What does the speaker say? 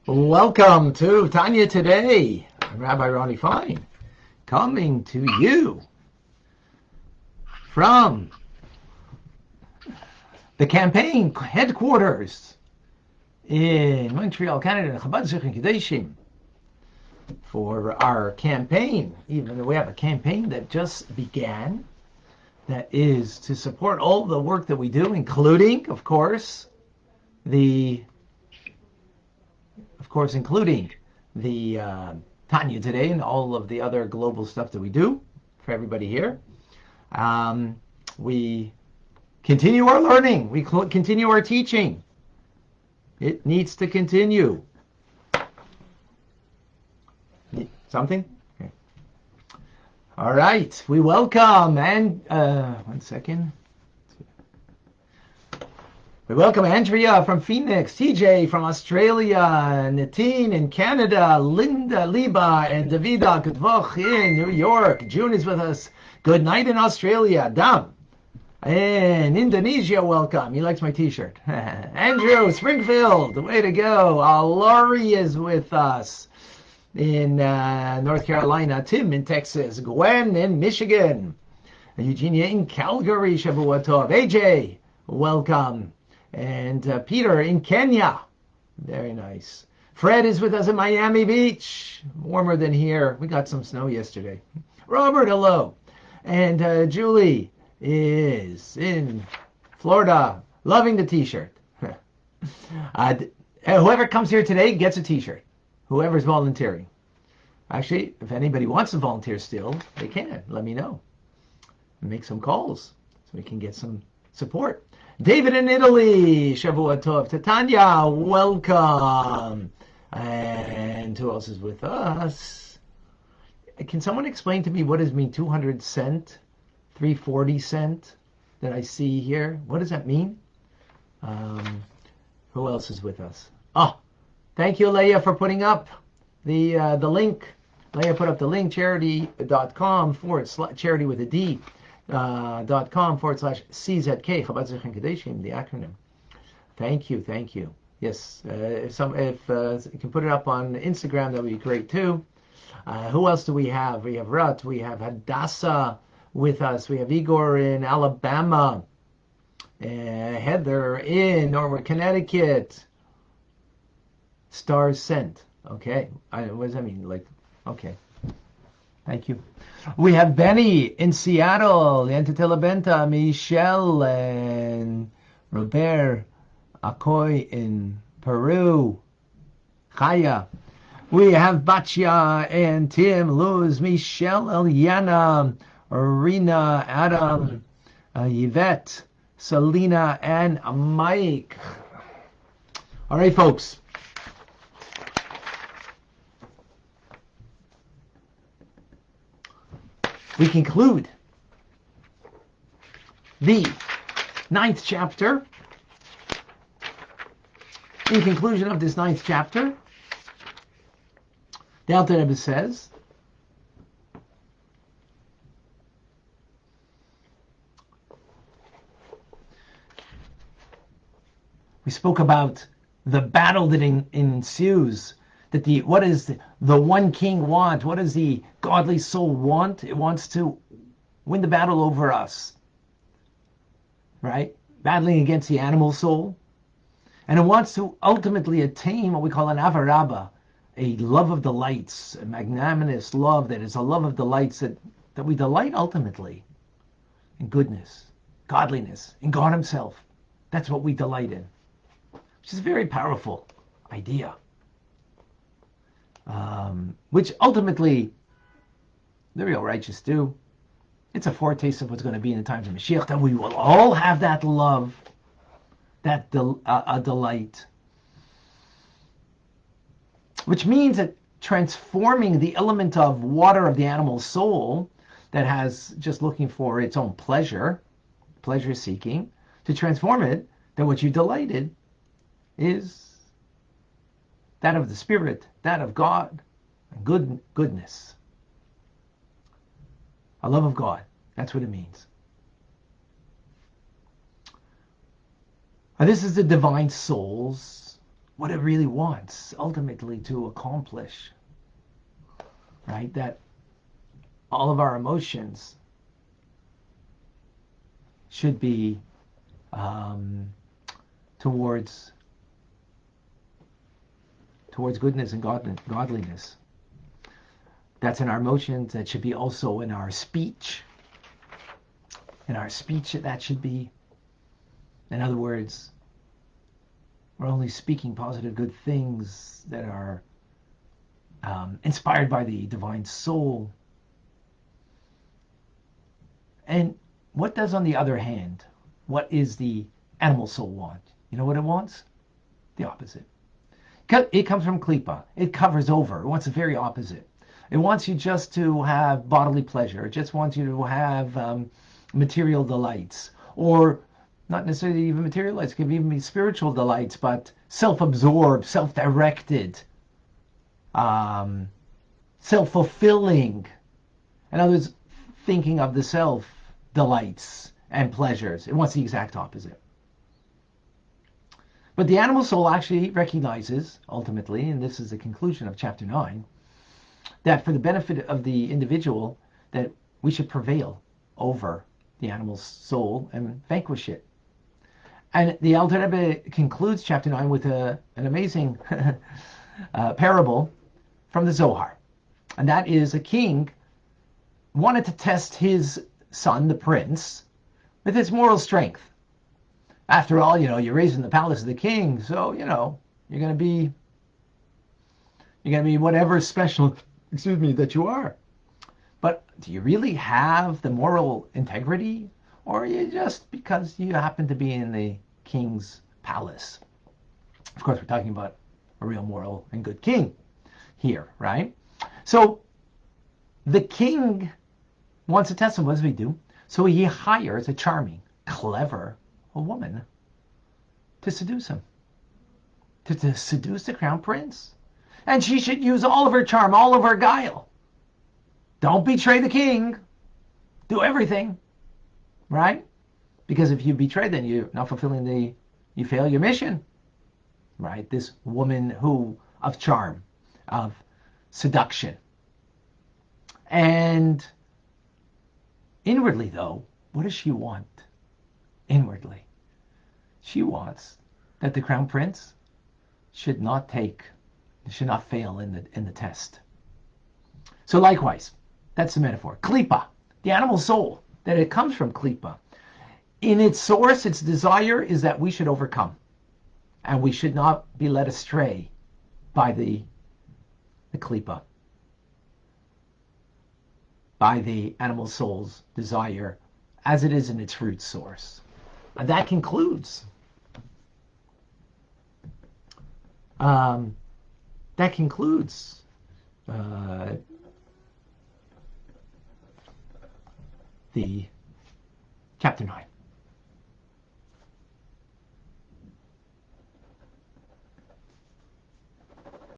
Welcome to Tanya today. I'm Rabbi Ronnie Fine, coming to you from the campaign headquarters in Montreal, Canada, Chabad for our campaign. Even though we have a campaign that just began, that is to support all the work that we do, including, of course, including the Tanya today and all of the other global stuff that we do for everybody here. We continue our learning. We continue our teaching. It needs to continue. Something? Okay. All right. We welcome and one second. We welcome Andrea from Phoenix, TJ from Australia, Natine in Canada, Linda Liba and Davida Kudvoch in New York. June is with us. Good night in Australia. Dam. In Indonesia, welcome. He likes my t-shirt. Andrew, Springfield, way to go. Laurie is with us in North Carolina. Tim in Texas. Gwen in Michigan. Eugenia in Calgary, Shavua Tov. AJ, welcome. And Peter in Kenya. Very nice. Fred is with us in Miami Beach. Warmer than here. We got some snow yesterday. Robert, hello. And Julie is in Florida. Loving the t-shirt. Whoever comes here today gets a t-shirt. Whoever's volunteering. Actually, if anybody wants to volunteer still, they can. Let me know. Make some calls so we can get some support. David in Italy, Shavua Tov. Tanya, welcome. And who else is with us? Can someone explain to me what does mean 200 cent, 340 cent that I see here? What does that mean? Who else is with us? Oh, thank you, Leah, for putting up the link. Leah put up the link, charity.com / charity with a D. .com/CZK, Chabad Zechin Kadeshim, the acronym. Thank you. Yes, if you can put it up on Instagram, that would be great too. Who else do we have? We have Rut, we have Hadassah with us, we have Igor in Alabama, Heather in Norwood, Connecticut. Stars sent. Okay, what does that mean? Okay. Thank you. We have Benny in Seattle, Yantitela Benta, Michelle, and Robert Acoy in Peru, Chaya. We have Batya and Tim, Luz, Michelle, Eliana, Arena, Adam, Yvette, Selena, and Mike. All right, folks. We conclude the 9th chapter. In conclusion of this 9th chapter, the Alter Rebbe says, we spoke about the battle that ensues. What does the one king want? What does the godly soul want? It wants to win the battle over us, right? Battling against the animal soul. And it wants to ultimately attain what we call an avarabba, a love of delights, a magnanimous love that is a love of delights that we delight ultimately in goodness, godliness, in God himself. That's what we delight in, which is a very powerful idea. Which ultimately the real righteous do. It's a foretaste of what's going to be in the times of Mashiach, that we will all have that love, that delight. Which means that transforming the element of water of the animal soul that has just looking for its own pleasure seeking, to transform it, that what you delighted is that of the Spirit, that of God, goodness. A love of God. That's what it means. This is the divine soul's what it really wants ultimately to accomplish, right? That all of our emotions should be towards goodness and godliness. That's in our emotions. That should be also in our speech. In our speech, that should be. In other words, we're only speaking positive, good things that are inspired by the divine soul. And what does, on the other hand, what is the animal soul want? You know what it wants? The opposite. It comes from klipa. It covers over. It wants the very opposite. It wants you just to have bodily pleasure. It just wants you to have material delights, or not necessarily even material delights. It can even be spiritual delights, but self-absorbed, self-directed, self-fulfilling. In other words, thinking of the self delights and pleasures. It wants the exact opposite. But the animal soul actually recognizes, ultimately, and this is the conclusion of chapter 9, that for the benefit of the individual, that we should prevail over the animal soul and vanquish it. And the Alter Rebbe concludes chapter 9 with an amazing parable from the Zohar. And that is, a king wanted to test his son, the prince, with his moral strength. After all, you're raised in the palace of the king, so, you're going to be whatever special, that you are. But do you really have the moral integrity, or are you just because you happen to be in the king's palace? Of course, we're talking about a real moral and good king here, right? So the king wants to test him. What does he do? So he hires a charming, clever woman to seduce him, to seduce the crown prince. And she should use all of her charm, all of her guile. Don't betray the king. Do everything, right? Because if you betray, then you're not fulfilling you fail your mission, right? This woman of charm, of seduction. And inwardly, though, what does she want? Inwardly, she wants that the crown prince should not fail in the test. So likewise, that's the metaphor. Klipa, the animal soul, that it comes from klipa. In its source, its desire is that we should overcome, and we should not be led astray by the klipa, by the animal soul's desire, as it is in its root source. And that concludes the chapter 9.